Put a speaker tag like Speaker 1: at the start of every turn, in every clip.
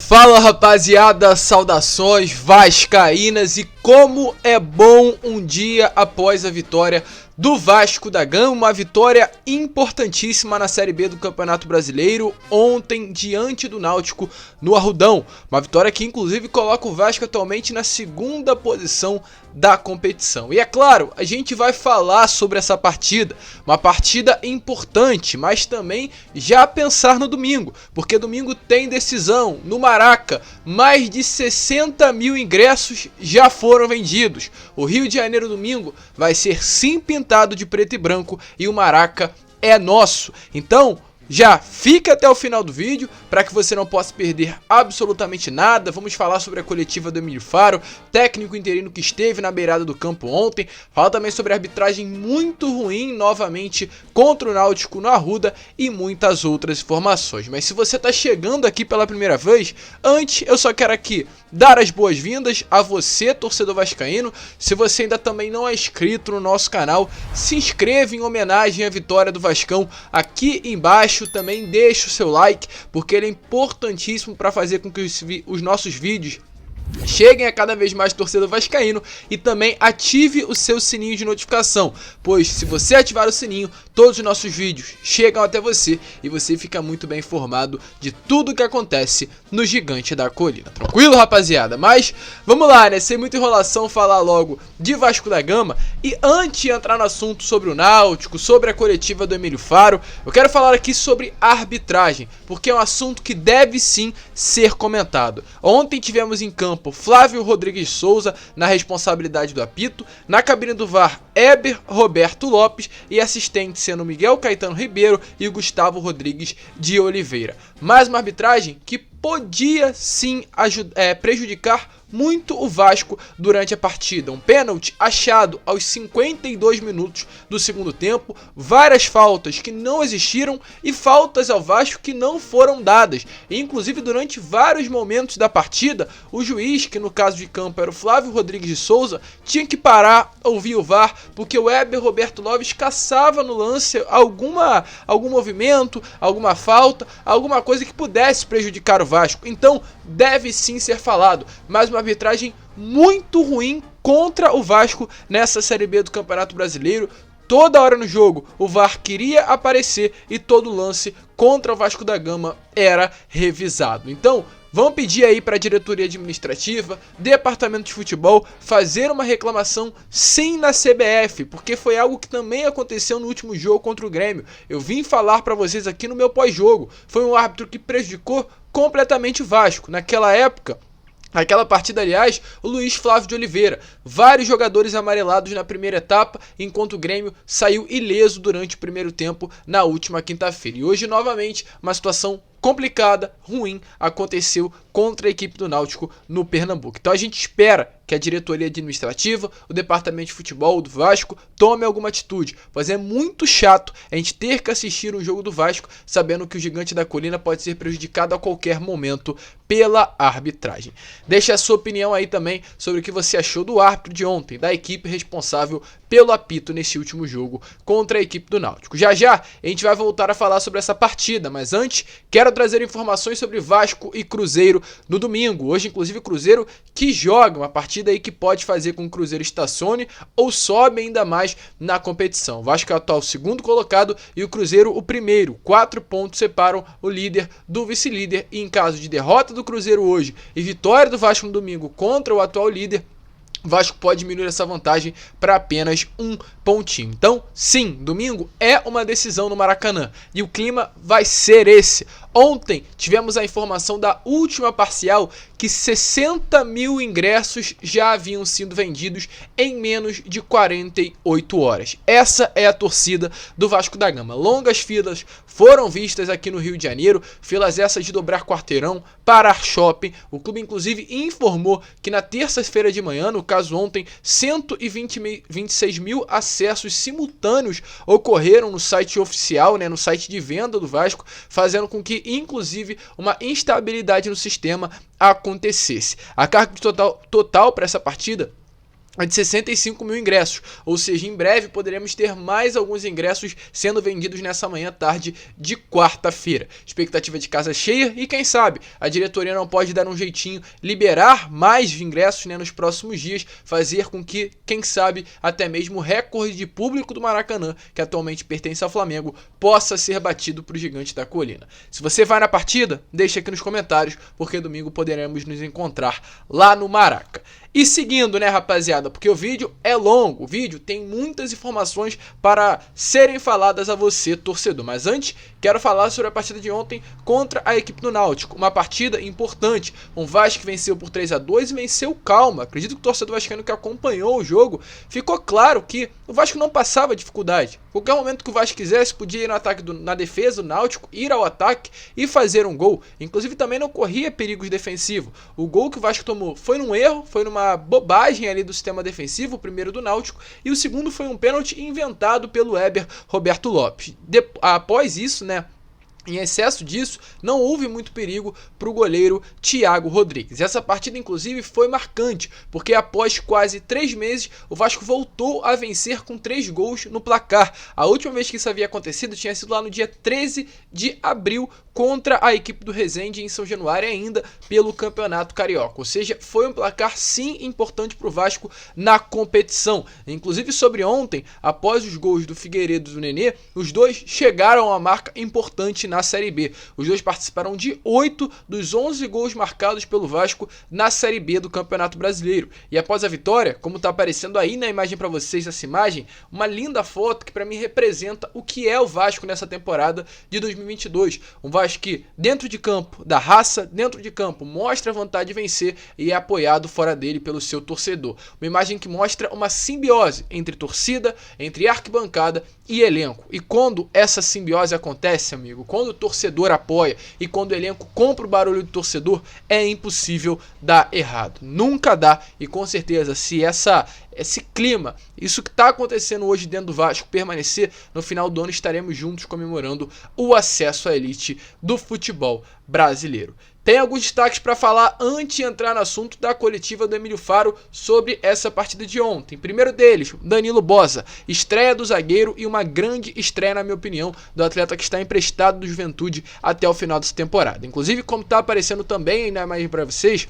Speaker 1: Fala rapaziada, saudações vascaínas e como é bom um dia após a vitória do Vasco da Gama, uma vitória importantíssima na Série B do Campeonato Brasileiro ontem diante do Náutico no Arrudão, uma vitória que inclusive coloca o Vasco atualmente na segunda posição da competição. E é claro, a gente vai falar sobre essa partida, uma partida importante, mas também já pensar no domingo, porque domingo tem decisão no Maraca, mais de 60 mil ingressos já foram vendidos. O Rio de Janeiro domingo vai ser sim pintado de preto e branco e o Maraca é nosso. Então já fica até o final do vídeo para que você não possa perder absolutamente nada. Vamos falar sobre a coletiva do Emílio Faro, técnico interino que esteve na beirada do campo ontem. Fala também sobre a arbitragem muito ruim novamente contra o Náutico no Arruda e muitas outras informações. Mas se você está chegando aqui pela primeira vez, antes eu só quero aqui dar as boas-vindas a você, torcedor vascaíno. Se você ainda também não é inscrito no nosso canal, se inscreva em homenagem à vitória do Vascão aqui embaixo. Também deixa o seu like, porque ele é importantíssimo para fazer com que os nossos vídeos cheguem a cada vez mais torcedor vascaíno, e também ative o seu sininho de notificação, pois se você ativar o sininho, todos os nossos vídeos chegam até você e você fica muito bem informado de tudo que acontece no Gigante da Colina. Tranquilo, rapaziada? Mas vamos lá, né? Sem muita enrolação, falar logo de Vasco da Gama. E antes de entrar no assunto sobre o Náutico, sobre a coletiva do Emílio Faro, eu quero falar aqui sobre arbitragem, porque é um assunto que deve sim ser comentado. Ontem tivemos em campo Flávio Rodrigues Souza na responsabilidade do apito, na cabine do VAR Éber Roberto Lopes e assistente sendo Miguel Caetano Ribeiro e Gustavo Rodrigues de Oliveira. Mais uma arbitragem que podia sim prejudicar muito o Vasco durante a partida. Um pênalti achado aos 52 minutos do segundo tempo, várias faltas que não existiram e faltas ao Vasco que não foram dadas. E, inclusive, durante vários momentos da partida, o juiz, que no caso de campo era o Flávio Rodrigues de Souza, tinha que parar, ouvir o VAR, porque o Éber Roberto Lopes caçava no lance algum movimento, alguma falta, alguma coisa que pudesse prejudicar o Vasco. Então deve sim ser falado, mas uma arbitragem muito ruim contra o Vasco nessa Série B do Campeonato Brasileiro. Toda hora no jogo o VAR queria aparecer e todo lance contra o Vasco da Gama era revisado. Então vamos pedir aí para a diretoria administrativa, departamento de futebol, fazer uma reclamação sim na CBF, porque foi algo que também aconteceu no último jogo contra o Grêmio. Eu vim falar para vocês aqui no meu pós-jogo. Foi um árbitro que prejudicou completamente o Vasco. Naquela época, aquela partida, aliás, o Luiz Flávio de Oliveira, vários jogadores amarelados na primeira etapa, enquanto o Grêmio saiu ileso durante o primeiro tempo na última quinta-feira. E hoje, novamente, uma situação complicada, ruim, aconteceu contra a equipe do Náutico no Pernambuco. Então a gente espera que a diretoria administrativa, o departamento de futebol do Vasco tome alguma atitude, pois é muito chato a gente ter que assistir um jogo do Vasco sabendo que o Gigante da Colina pode ser prejudicado a qualquer momento pela arbitragem. Deixe a sua opinião aí também sobre o que você achou do árbitro de ontem, da equipe responsável pelo apito nesse último jogo contra a equipe do Náutico. Já já a gente vai voltar a falar sobre essa partida, mas antes quero trazer informações sobre Vasco e Cruzeiro no domingo. Hoje, inclusive, o Cruzeiro que joga uma partida aí que pode fazer com que o Cruzeiro estacione ou sobe ainda mais na competição. O Vasco é o atual segundo colocado e o Cruzeiro o primeiro. 4 pontos separam o líder do vice-líder e em caso de derrota do Cruzeiro hoje e vitória do Vasco no domingo contra o atual líder, o Vasco pode diminuir essa vantagem para apenas um pontinho. Então, sim, domingo é uma decisão no Maracanã e o clima vai ser esse. Ontem tivemos a informação da última parcial que 60 mil ingressos já haviam sido vendidos em menos de 48 horas. Essa é a torcida do Vasco da Gama. Longas filas foram vistas aqui no Rio de Janeiro, filas essas de dobrar quarteirão, parar shopping. O clube inclusive informou que na terça-feira de manhã, no caso ontem, 126 mil acessos simultâneos ocorreram no site oficial, no site de venda do Vasco, fazendo com que inclusive uma instabilidade no sistema acontecesse. A carga total para essa partida de 65 mil ingressos, ou seja, em breve poderemos ter mais alguns ingressos sendo vendidos nessa manhã tarde de quarta-feira. Expectativa de casa cheia e quem sabe a diretoria não pode dar um jeitinho, liberar mais ingressos, né, nos próximos dias, fazer com que, quem sabe, até mesmo o recorde de público do Maracanã, que atualmente pertence ao Flamengo, possa ser batido para o Gigante da Colina. Se você vai na partida, deixa aqui nos comentários, porque domingo poderemos nos encontrar lá no Maraca. E seguindo, né, rapaziada, porque o vídeo é longo, o vídeo tem muitas informações para serem faladas a você, torcedor. Mas antes, quero falar sobre a partida de ontem contra a equipe do Náutico. Uma partida importante, um Vasco que venceu por 3-2 e venceu calma. Acredito que o torcedor vascaíno que acompanhou o jogo, ficou claro que o Vasco não passava dificuldade. Qualquer momento que o Vasco quisesse, podia ir no ataque na defesa do Náutico, ir ao ataque e fazer um gol. Inclusive também não corria perigos defensivos. O gol que o Vasco tomou foi num erro, foi numa bobagem ali do sistema defensivo, o primeiro do Náutico, e o segundo foi um pênalti inventado pelo Éber Roberto Lopes. Após isso, né, em excesso disso, não houve muito perigo para o goleiro Thiago Rodrigues. Essa partida, inclusive, foi marcante, porque após quase 3 meses, o Vasco voltou a vencer com 3 gols no placar. A última vez que isso havia acontecido tinha sido lá no dia 13 de abril, contra a equipe do Resende em São Januário, ainda pelo Campeonato Carioca. Ou seja, foi um placar sim importante para o Vasco na competição. Inclusive sobre ontem, após os gols do Figueiredo e do Nenê, os dois chegaram a uma marca importante na Série B. Os dois participaram de 8 dos 11 gols marcados pelo Vasco na Série B do Campeonato Brasileiro. E após a vitória, como está aparecendo aí na imagem para vocês, essa imagem, uma linda foto que para mim representa o que é o Vasco nessa temporada de 2022. Um Vasco que dentro de campo dá raça, dentro de campo mostra a vontade de vencer e é apoiado fora dele pelo seu torcedor. Uma imagem que mostra uma simbiose entre torcida, entre arquibancada e elenco. E quando essa simbiose acontece, amigo, quando o torcedor apoia e quando o elenco compra o barulho do torcedor, é impossível dar errado. Nunca dá, e com certeza se esse clima, isso que está acontecendo hoje dentro do Vasco permanecer, no final do ano estaremos juntos comemorando o acesso à elite do futebol brasileiro. Tem alguns destaques para falar antes de entrar no assunto da coletiva do Emílio Faro sobre essa partida de ontem. Primeiro deles, Danilo Boza, estreia do zagueiro e uma grande estreia, na minha opinião, do atleta que está emprestado do Juventude até o final dessa temporada. Inclusive, como está aparecendo também na imagem para vocês,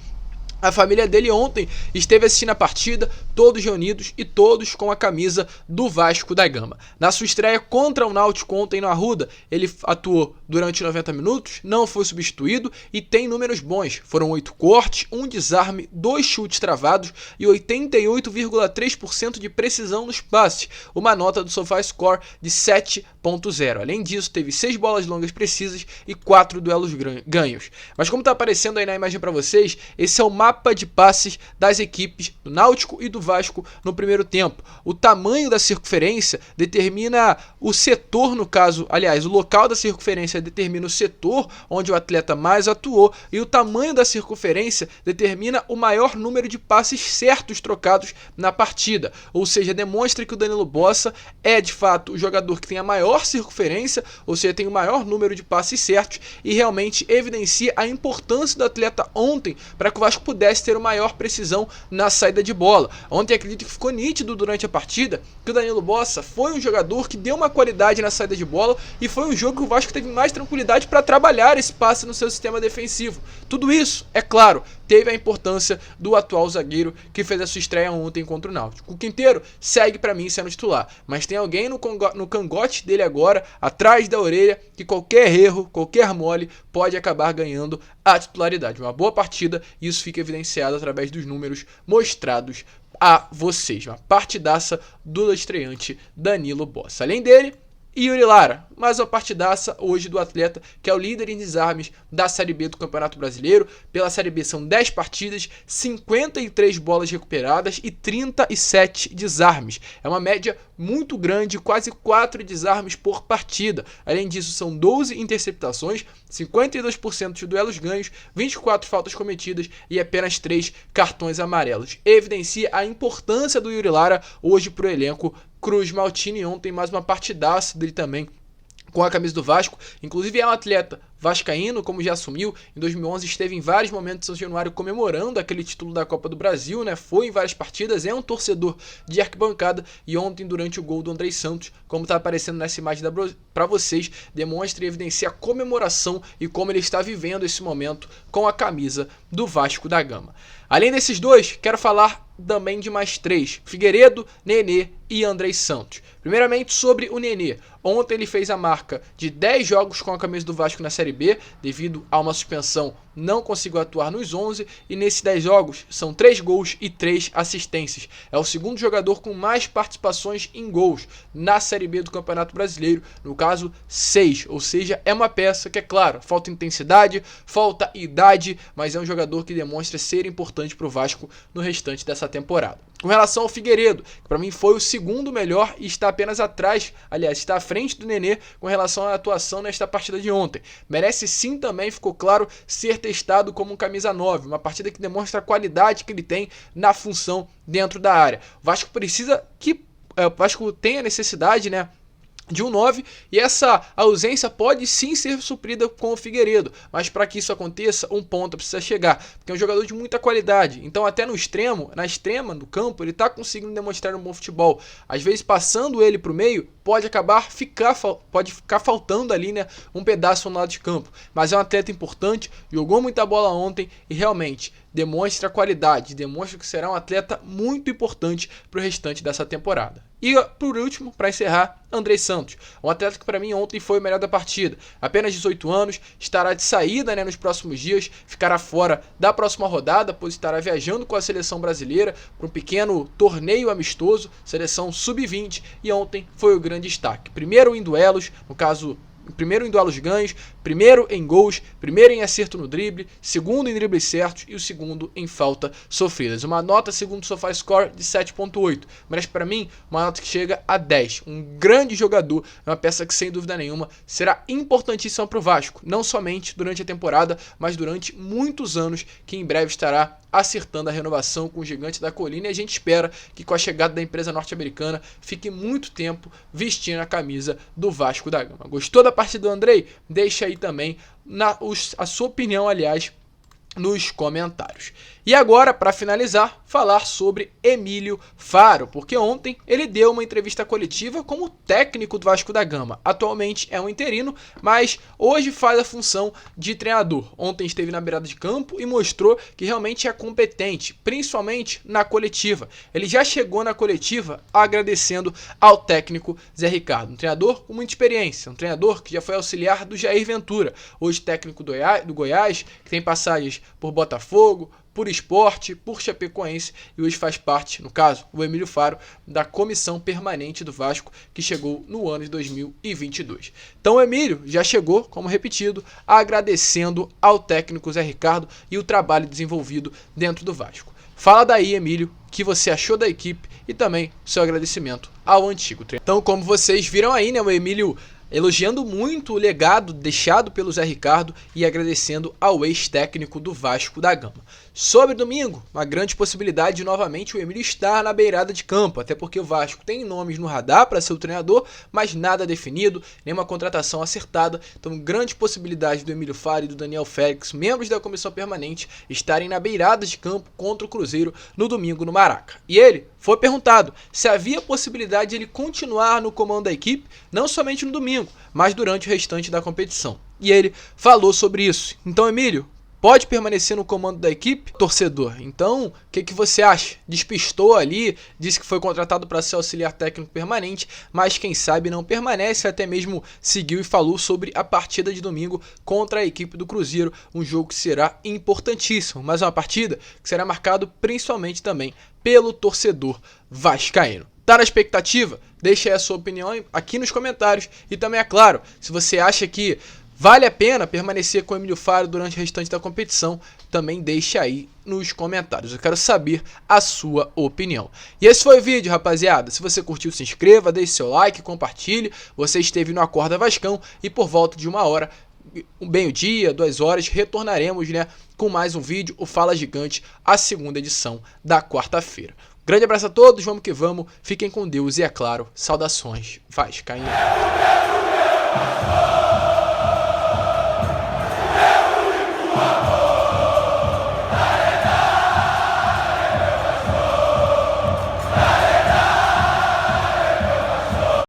Speaker 1: a família dele ontem esteve assistindo a partida, todos reunidos e todos com a camisa do Vasco da Gama. Na sua estreia contra o Náutico ontem no Arruda, ele atuou durante 90 minutos, não foi substituído e tem números bons. Foram 8 cortes, 1 desarme, 2 chutes travados e 88,3% de precisão nos passes, uma nota do SofaScore de 7.0. Além disso, teve 6 bolas longas precisas e 4 duelos ganhos. Mas como está aparecendo aí na imagem para vocês, esse é o mapa de passes das equipes do Náutico e do Vasco no primeiro tempo. O tamanho da circunferência determina o setor, no caso, aliás, o local da circunferência determina o setor onde o atleta mais atuou e o tamanho da circunferência determina o maior número de passes certos trocados na partida. Ou seja, demonstra que o Danilo Boza é de fato o jogador que tem a maior circunferência, ou seja, tem o maior número de passes certos e realmente evidencia a importância do atleta ontem para que o Vasco pudesse ter uma maior precisão na saída de bola. Ontem acredito que ficou nítido durante a partida que o Danilo Boza foi um jogador que deu uma qualidade na saída de bola e foi um jogo que o Vasco teve mais tranquilidade para trabalhar esse passe no seu sistema defensivo. Tudo isso, é claro, teve a importância do atual zagueiro que fez a sua estreia ontem contra o Náutico. O Quinteiro segue para mim sendo titular, mas tem alguém no cangote dele agora, atrás da orelha, que qualquer erro, qualquer mole pode acabar ganhando a titularidade. Uma boa partida e isso fica evidenciado através dos números mostrados a vocês. Uma partidaça do estreante Danilo Boza. Além dele, Yuri Lara, mais uma partidaça hoje do atleta que é o líder em desarmes da Série B do Campeonato Brasileiro. Pela Série B são 10 partidas, 53 bolas recuperadas e 37 desarmes. É uma média muito grande, quase 4 desarmes por partida. Além disso, são 12 interceptações, 52% de duelos ganhos, 24 faltas cometidas e apenas 3 cartões amarelos. Evidencia a importância do Yuri Lara hoje para o elenco Cruz Maltini. Ontem mais uma partidaça dele também com a camisa do Vasco, inclusive é um atleta vascaíno, como já assumiu, em 2011 esteve em vários momentos de São Januário comemorando aquele título da Copa do Brasil, né? Foi em várias partidas, é um torcedor de arquibancada e ontem durante o gol do Andrei Santos, como está aparecendo nessa imagem para vocês, demonstra e evidencia a comemoração e como ele está vivendo esse momento com a camisa do Vasco da Gama. Além desses dois, quero falar também de mais três: Figueiredo, Nenê e Andrei Santos. Primeiramente sobre o Nenê. Ontem ele fez a marca de 10 jogos com a camisa do Vasco na Série B, devido a uma suspensão não conseguiu atuar nos 11 e nesses 10 jogos são 3 gols e 3 assistências. É o segundo jogador com mais participações em gols na Série B do Campeonato Brasileiro, no caso 6, ou seja, é uma peça que, é claro, falta intensidade, falta idade, mas é um jogador que demonstra ser importante para o Vasco no restante dessa temporada. Com relação ao Figueiredo, que para mim foi o segundo melhor e está apenas atrás, aliás, está à frente do Nenê com relação à atuação nesta partida de ontem. Merece sim também, ficou claro, ser testado como um camisa 9, uma partida que demonstra a qualidade que ele tem na função dentro da área. O Vasco precisa que o Vasco tenha necessidade, né, de um 9, e essa ausência pode sim ser suprida com o Figueiredo, mas para que isso aconteça, um ponta precisa chegar, porque é um jogador de muita qualidade, então até no extremo, na extrema do campo, ele está conseguindo demonstrar um bom futebol. Às vezes passando ele para o meio, pode ficar faltando ali, né, um pedaço no lado de campo, mas é um atleta importante, jogou muita bola ontem e realmente demonstra qualidade, demonstra que será um atleta muito importante para o restante dessa temporada. E por último, para encerrar, Andrei Santos, um atleta que para mim ontem foi o melhor da partida. Apenas 18 anos, estará de saída, né, nos próximos dias, ficará fora da próxima rodada, pois estará viajando com a seleção brasileira para um pequeno torneio amistoso, seleção sub-20, e ontem foi o grande destaque. Primeiro em duelos, no caso, primeiro em duelos ganhos, primeiro em gols, primeiro em acerto no drible, segundo em dribles certos e o segundo em falta sofridas. Uma nota segundo o SofaScore de 7.8, mas para mim uma nota que chega a 10. Um grande jogador, uma peça que sem dúvida nenhuma será importantíssima para o Vasco, não somente durante a temporada, mas durante muitos anos, que em breve estará acertando a renovação com o Gigante da Colina, e a gente espera que com a chegada da empresa norte-americana fique muito tempo vestindo a camisa do Vasco da Gama. Gostou da partida do Andrei? Deixa aí também a sua opinião, aliás, nos comentários. E agora, para finalizar, falar sobre Emílio Faro, porque ontem ele deu uma entrevista coletiva como técnico do Vasco da Gama. Atualmente é um interino, mas hoje faz a função de treinador. Ontem esteve na beirada de campo e mostrou que realmente é competente, principalmente na coletiva. Ele já chegou na coletiva agradecendo ao técnico Zé Ricardo, um treinador com muita experiência, um treinador que já foi auxiliar do Jair Ventura, hoje técnico do Goiás, que tem passagens por Botafogo, por Sport, por Chapecoense, e hoje faz parte, no caso, o Emílio Faro, da comissão permanente do Vasco, que chegou no ano de 2022. Então o Emílio já chegou, como repetido, agradecendo ao técnico Zé Ricardo e o trabalho desenvolvido dentro do Vasco. Fala daí, Emílio, o que você achou da equipe e também seu agradecimento ao antigo treinador. Então, como vocês viram aí, né, o Emílio elogiando muito o legado deixado pelo Zé Ricardo e agradecendo ao ex-técnico do Vasco da Gama. Sobre domingo, uma grande possibilidade de novamente o Emílio estar na beirada de campo, até porque o Vasco tem nomes no radar para ser o treinador, mas nada definido, nenhuma contratação acertada, então grande possibilidade do Emílio Faro e do Daniel Félix, membros da comissão permanente, estarem na beirada de campo contra o Cruzeiro no domingo no Maraca. E ele foi perguntado se havia possibilidade de ele continuar no comando da equipe, não somente no domingo, mas durante o restante da competição. E ele falou sobre isso. Então, Emílio, pode permanecer no comando da equipe? Torcedor, então, o que você acha? Despistou ali, disse que foi contratado para ser auxiliar técnico permanente, mas quem sabe não permanece, até mesmo seguiu e falou sobre a partida de domingo contra a equipe do Cruzeiro, um jogo que será importantíssimo, mas uma partida que será marcado principalmente também pelo torcedor vascaíno. Tá na expectativa? Deixa aí a sua opinião aqui nos comentários e também, é claro, se você acha que vale a pena permanecer com o Emílio Faro durante o restante da competição, também deixa aí nos comentários. Eu quero saber a sua opinião. E esse foi o vídeo, rapaziada. Se você curtiu, se inscreva, deixe seu like, compartilhe. Você esteve no Acorda Vascão e por volta de 1 hora, meio-dia, 2 horas, retornaremos, né, com mais um vídeo, o Fala Gigante, a segunda edição da quarta-feira. Grande abraço a todos, vamos que vamos, fiquem com Deus e, é claro, saudações vascaínas.